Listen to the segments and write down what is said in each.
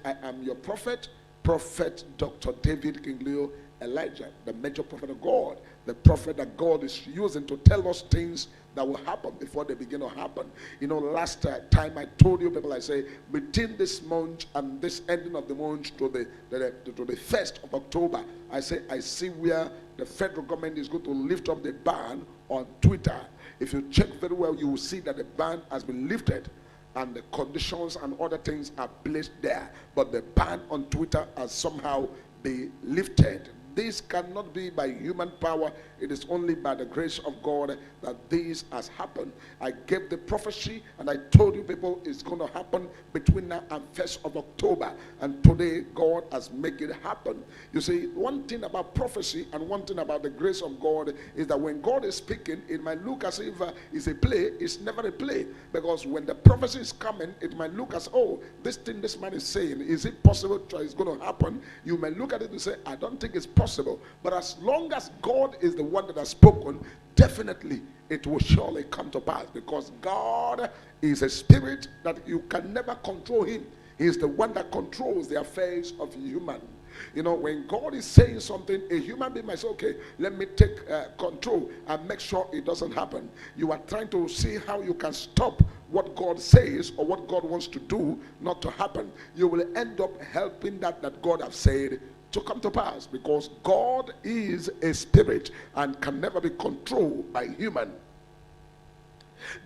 I am your prophet, Prophet Dr. David Kingleo Elijah, the major prophet of God, the prophet that God is using to tell us things that will happen before they begin to happen. You know, last time I told you people, I say, between this month and this ending of the month to the 1st of October, I say, I see where the federal government is going to lift up the ban on Twitter. If you check very well, you will see that the ban has been lifted and the conditions and other things are placed there. But the ban on Twitter has somehow been lifted. This cannot be by human power. It is only by the grace of God that this has happened. I gave the prophecy and I told you people it's going to happen between now and 1st of October. And today God has made it happen. You see, one thing about prophecy and one thing about the grace of God is that when God is speaking, it might look as if it's a play. It's never a play. Because when the prophecy is coming, it might look as, oh, this thing this man is saying, is it possible it's going to happen? You may look at it and say, I don't think it's possible. But as long as God is the one that has spoken, definitely it will surely come to pass, because God is a spirit that you can never control him. He is the one that controls the affairs of human. You know, when God is saying something, a human being might say, okay, let me take control and make sure it doesn't happen. You are trying to see how you can stop what God says or what God wants to do not to happen. You will end up helping that God has said to come to pass, because God is a spirit and can never be controlled by human.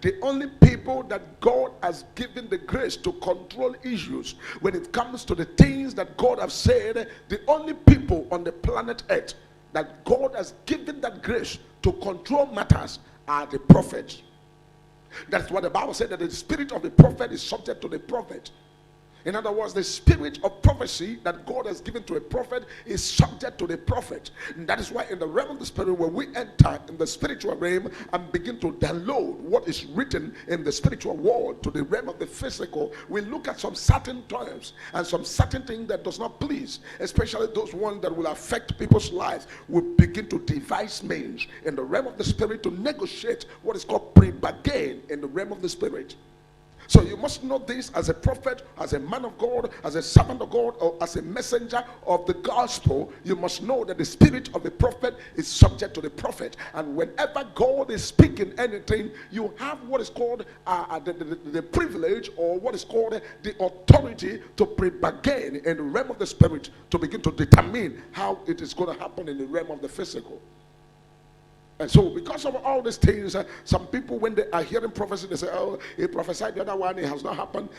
The only people that God has given the grace to control issues when it comes to the things that God has said, the only people on the planet Earth that God has given that grace to control matters are the prophets. That's what the Bible said, that the spirit of the prophet is subject to the prophet. In other words, the spirit of prophecy that God has given to a prophet is subject to the prophet. And that is why in the realm of the spirit, when we enter in the spiritual realm and begin to download what is written in the spiritual world to the realm of the physical, we look at some certain terms and some certain things that does not please, especially those ones that will affect people's lives. We begin to devise means in the realm of the spirit to negotiate what is called pre-bargain in the realm of the spirit. So you must know this as a prophet, as a man of God, as a servant of God, or as a messenger of the gospel. You must know that the spirit of the prophet is subject to the prophet. And whenever God is speaking anything, you have what is called the privilege, or what is called the authority to pre-bargain in the realm of the spirit to begin to determine how it is going to happen in the realm of the physical. And so because of all these things, some people, when they are hearing prophecy, they say, oh, he prophesied the other one, it has not happened.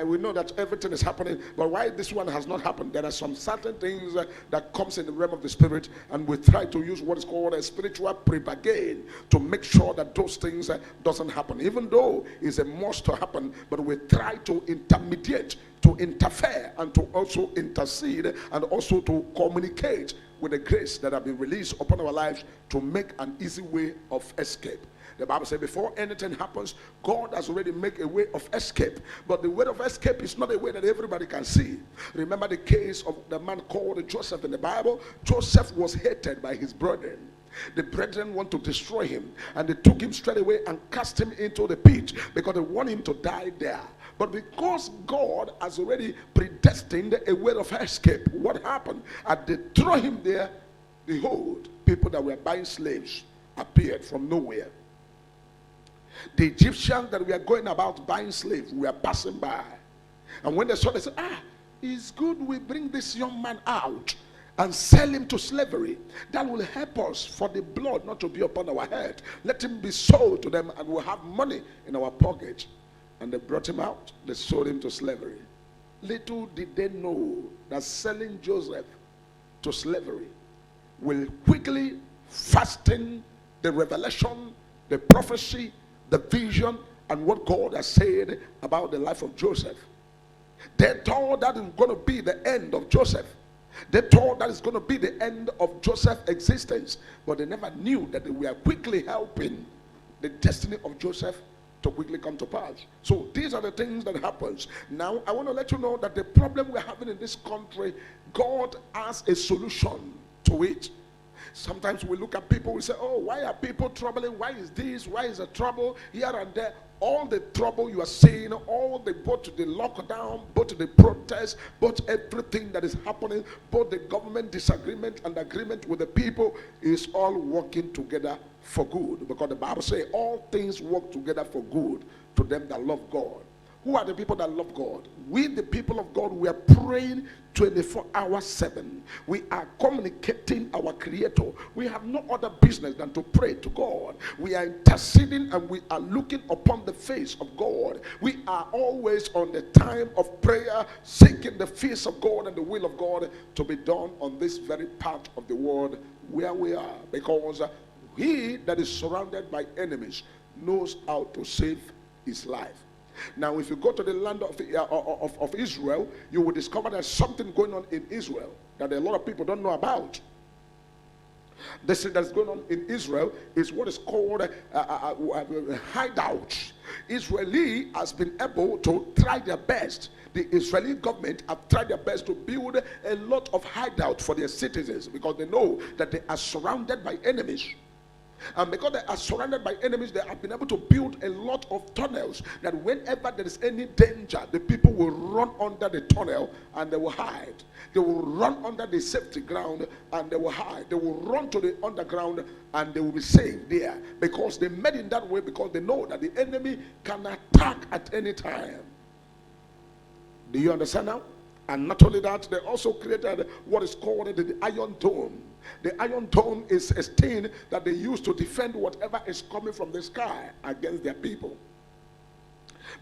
We know that everything is happening, but why this one has not happened? There are some certain things that comes in the realm of the spirit, and we try to use what is called a spiritual pre-bargain to make sure that those things doesn't happen. Even though it's a must to happen, but we try to intermediate, to interfere, and to also intercede, and also to communicate with the grace that have been released upon our lives to make an easy way of escape. The Bible says before anything happens, God has already made a way of escape. But the way of escape is not a way that everybody can see. Remember the case of the man called Joseph in the Bible. Joseph was hated by his brethren. The brethren want to destroy him, and they took him straight away and cast him into the pit because they want him to die there. But because God has already predestined a way of escape, what happened? As they throw him there, behold, people that were buying slaves appeared from nowhere. The Egyptians that were going about buying slaves were passing by. And when they saw, they said, it's good we bring this young man out and sell him to slavery. That will help us for the blood not to be upon our head. Let him be sold to them, and we'll have money in our pocket. And they brought him out. They sold him to slavery. Little did they know that selling Joseph to slavery will quickly fasten the revelation, the prophecy, the vision, and what God has said about the life of Joseph. They thought that is going to be the end of Joseph. They thought that is going to be the end of Joseph's existence. But they never knew that they were quickly helping the destiny of Joseph to quickly come to pass. So these are the things that happens. Now I want to let you know that the problem we're having in this country, God has a solution to it. Sometimes we look at people, we say, oh, why are people troubling? Why is this? Why is the trouble here and there? all the trouble you are seeing, all the both the lockdown, both the protests, both everything that is happening, both the government disagreement and agreement with the people is all working together for good. Because the Bible says all things work together for good to them that love God. Who are the people that love God? We, the people of God, we are praying 24 hours 7. We are communicating our Creator. We have no other business than to pray to God. We are interceding and we are looking upon the face of God. We are always on the time of prayer, seeking the face of God and the will of God to be done on this very part of the world where we are. Because he that is surrounded by enemies knows how to save his life. Now, if you go to the land of Israel, you will discover there's something going on in Israel that a lot of people don't know about. This thing that's going on in Israel is what is called hideout. Israeli has been able to try their best. The Israeli government have tried their best to build a lot of hideout for their citizens because they know that they are surrounded by enemies. And because they are surrounded by enemies, they have been able to build a lot of tunnels that whenever there is any danger, the people will run under the tunnel and they will hide. They will run under the safety ground and they will hide. They will run to the underground and they will be safe there. Because they made it that way because they know that the enemy can attack at any time. Do you understand now? And not only that, they also created what is called the Iron Dome. The Iron Dome is a thing that they use to defend whatever is coming from the sky against their people.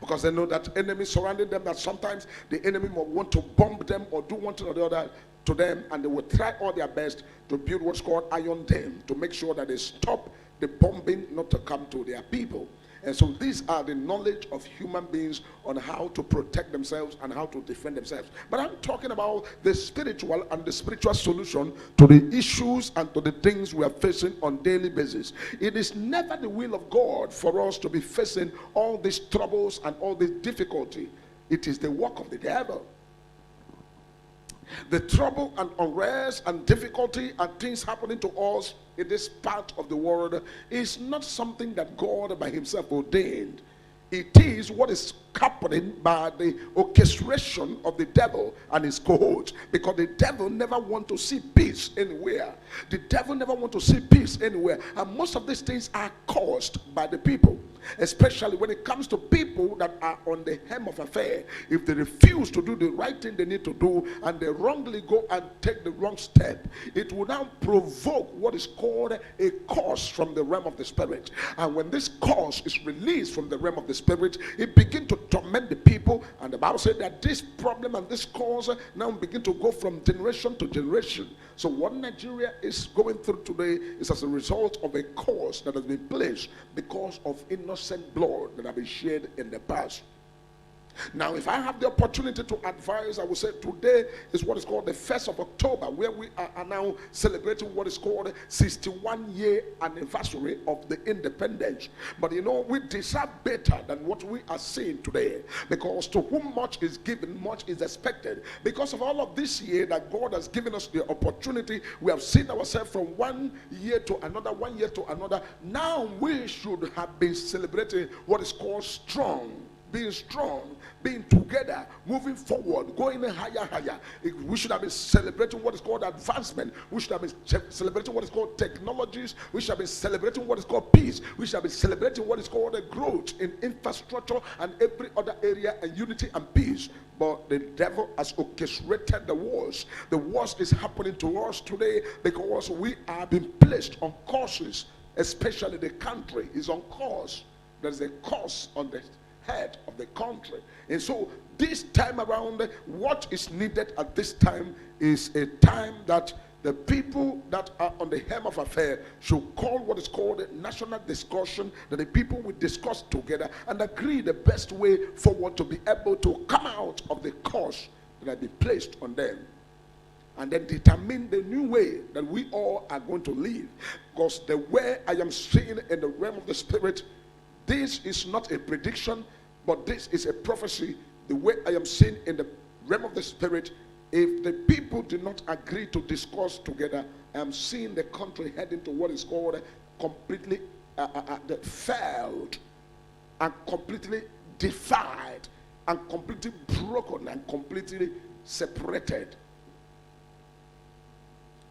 Because they know that enemies surrounding them, that sometimes the enemy will want to bomb them or do one thing or the other to them, and they will try all their best to build what's called Iron Dome to make sure that they stop the bombing not to come to their people. And so these are the knowledge of human beings on how to protect themselves and how to defend themselves. But I'm talking about the spiritual and the spiritual solution to the issues and to the things we are facing on daily basis. It is never the will of God for us to be facing all these troubles and all this difficulty. It is the work of the devil. The trouble and unrest and difficulty and things happening to us in this part of the world is not something that God by himself ordained. It is what is happening by the orchestration of the devil and his cohorts, because the devil never want to see peace anywhere. The devil never want to see peace anywhere, and most of these things are caused by the people, especially when it comes to people that are on the hem of affair. If they refuse to do the right thing they need to do and they wrongly go and take the wrong step, it will now provoke what is called a curse from the realm of the spirit. And when this curse is released from the realm of the spirit, it begins to torment the people. And the Bible said that this problem and this cause now begin to go from generation to generation. So what Nigeria is going through today is as a result of a cause that has been placed because of innocent blood that have been shed in the past. Now, if I have the opportunity to advise, I will say today is what is called the 1st of October, where we are now celebrating what is called 61-year anniversary of the independence. But you know, we deserve better than what we are seeing today, because to whom much is given, much is expected. Because of all of this year that God has given us the opportunity, we have seen ourselves from one year to another, 1 year to another. Now we should have been celebrating what is called being strong, being together, moving forward, going higher. We should have been celebrating what is called advancement. We should have been celebrating what is called technologies. We should have been celebrating what is called peace. We should have been celebrating what is called a growth in infrastructure and every other area, and unity and peace. But the devil has orchestrated the wars. The worst is happening to us today because we are being placed on courses, especially the country is on course. There's a course on the head of the country. And so this time around, what is needed at this time is a time that the people that are on the hem of affair should call what is called a national discussion, that the people will discuss together and agree the best way forward to be able to come out of the course that has been placed on them, and then determine the new way that we all are going to live. Because the way I am seeing in the realm of the spirit, this is not a prediction, but this is a prophecy. The way I am seeing in the realm of the spirit, if the people do not agree to discuss together, I am seeing the country heading to what is called completely failed. and completely defied and completely broken and completely separated.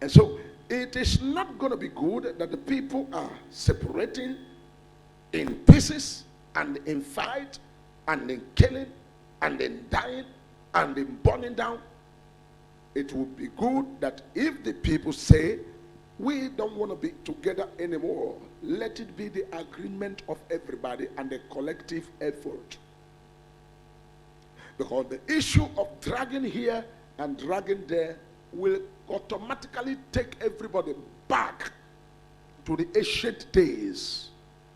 And so it is not going to be good that the people are separating in pieces and in fight and in killing and in dying and in burning down. It would be good that if the people say, we don't want to be together anymore, let it be the agreement of everybody and the collective effort. Because the issue of dragging here and dragging there will automatically take everybody back to the ancient days.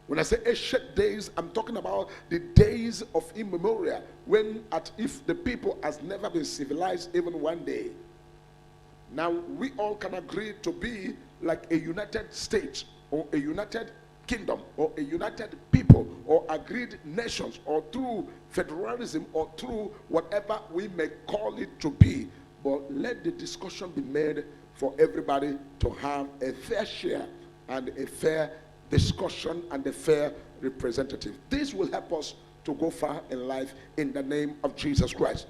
When I say ancient days, I'm talking about the days of immemorial, when if the people has never been civilized even one day. Now we all can agree to be like a united state or a united kingdom or a united people or agreed nations or through federalism or through whatever we may call it to be. But let the discussion be made for everybody to have a fair share and a fair discussion and a fair representative. This will help us to go far in life in the name of Jesus Christ.